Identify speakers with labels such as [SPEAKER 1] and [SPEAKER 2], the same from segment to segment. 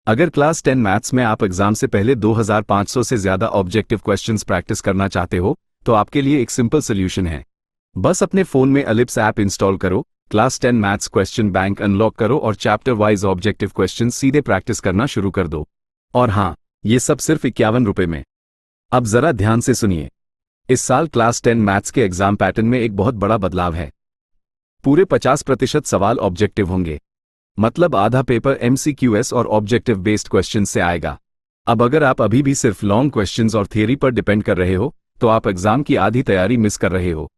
[SPEAKER 1] अगर class 10 maths में आप एग्जाम से पहले 2500 से ज्यादा ऑब्जेक्टिव क्वेश्चंस प्रैक्टिस करना चाहते हो तो आपके लिए एक सिंपल सोल्यूशन है। बस अपने फोन में एलिप्स ऐप इंस्टॉल करो, class 10 maths question bank unlock करो और चैप्टर वाइज ऑब्जेक्टिव क्वेश्चन सीधे प्रैक्टिस करना शुरू कर दो। और हाँ, ये सब सिर्फ 51 रुपए में। अब जरा ध्यान से सुनिए, इस साल क्लास 10 मैथ्स के एग्जाम पैटर्न में एक बहुत बड़ा बदलाव है। पूरे 50% सवाल ऑब्जेक्टिव होंगे, मतलब आधा पेपर MCQS और ऑब्जेक्टिव बेस्ड क्वेश्चन से आएगा। अब अगर आप अभी भी सिर्फ लॉन्ग क्वेश्चंस और थियरी पर डिपेंड कर रहे हो तो आप एग्जाम की आधी तैयारी मिस कर रहे हो।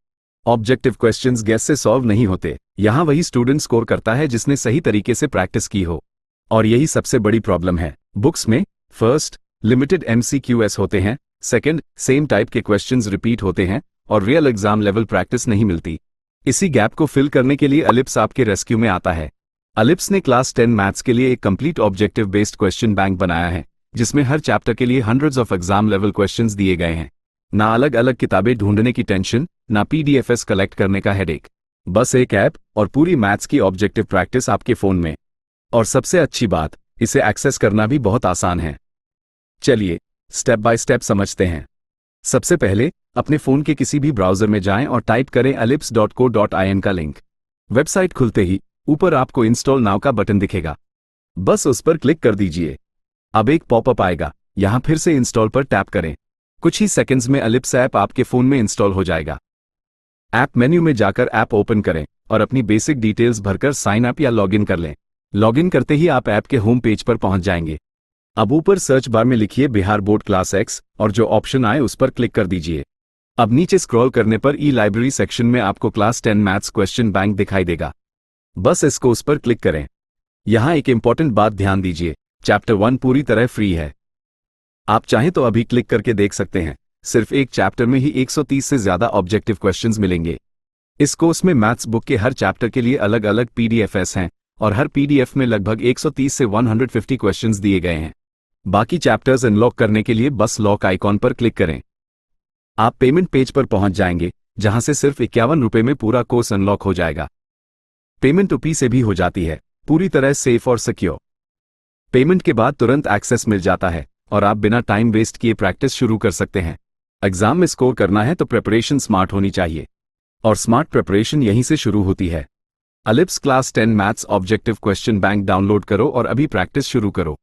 [SPEAKER 1] ऑब्जेक्टिव क्वेश्चंस गैस से सॉल्व नहीं होते, यहाँ वही स्टूडेंट स्कोर करता है जिसने सही तरीके से प्रैक्टिस की हो। और यही सबसे बड़ी प्रॉब्लम है, बुक्स में फर्स्ट लिमिटेड MCQS होते हैं, सेकंड सेम टाइप के क्वेश्चंस रिपीट होते हैं और रियल एग्जाम लेवल प्रैक्टिस नहीं मिलती। इसी गैप को फिल करने के लिए एलिप्स आपके रेस्क्यू में आता है। एलिप्स ने क्लास 10 मैथ्स के लिए एक complete objective based question bank बनाया है, जिसमें हर चैप्टर के लिए hundreds of exam level questions दिए गए हैं। ना अलग अलग किताबें ढूंढने की टेंशन, ना PDFs कलेक्ट करने का हेडेक, बस एक ऐप और पूरी मैथ्स की ऑब्जेक्टिव प्रैक्टिस आपके फोन में। और सबसे अच्छी बात, इसे एक्सेस करना भी बहुत आसान है। चलिए स्टेप बाय स्टेप समझते हैं। सबसे पहले अपने फोन के किसी भी ब्राउजर में जाएं और टाइप करें ellipse.co.in का लिंक। वेबसाइट खुलते ही ऊपर आपको इंस्टॉल नाउ का बटन दिखेगा, बस उस पर क्लिक कर दीजिए। अब एक पॉपअप आएगा, यहां फिर से इंस्टॉल पर टैप करें। कुछ ही सेकंड्स में एलिप्स ऐप आपके फोन में इंस्टॉल हो जाएगा। ऐप मेन्यू में जाकर ऐप ओपन करें और अपनी बेसिक डिटेल्स भरकर साइन अप या लॉगिन कर लें। लॉगिन करते ही आप ऐप के होम पेज पर पहुंच जाएंगे। अब ऊपर सर्च बार में लिखिए बिहार बोर्ड क्लास X और जो ऑप्शन आए उस पर क्लिक कर दीजिए। अब नीचे स्क्रॉल करने पर ई लाइब्रेरी सेक्शन में आपको क्लास 10 मैथ्स क्वेश्चन बैंक दिखाई देगा, बस इसको उस पर क्लिक करें। यहां एक इंपॉर्टेंट बात ध्यान दीजिए, चैप्टर 1 पूरी तरह फ्री है। आप चाहें तो अभी क्लिक करके देख सकते हैं, सिर्फ एक चैप्टर में ही 130 से ज्यादा ऑब्जेक्टिव क्वेश्चंस मिलेंगे। इस कोर्स में मैथ्स बुक के हर चैप्टर के लिए अलग अलग PDFs हैं और हर PDF में लगभग 130 से 150 क्वेश्चंस दिए गए हैं। बाकी चैप्टर्स अनलॉक करने के लिए बस लॉक आइकॉन पर क्लिक करें। आप पेमेंट पेज पर पहुंच जाएंगे, जहां से सिर्फ 51 रुपए में पूरा कोर्स अनलॉक हो जाएगा। पेमेंट UPI से भी हो जाती है, पूरी तरह सेफ और सिक्योर। पेमेंट के बाद तुरंत एक्सेस मिल जाता है और आप बिना टाइम वेस्ट किए प्रैक्टिस शुरू कर सकते हैं। एग्जाम में स्कोर करना है तो प्रिपरेशन स्मार्ट होनी चाहिए, और स्मार्ट प्रिपरेशन यहीं से शुरू होती है। Ellipse class 10 maths objective question bank download करो और अभी प्रैक्टिस शुरू करो।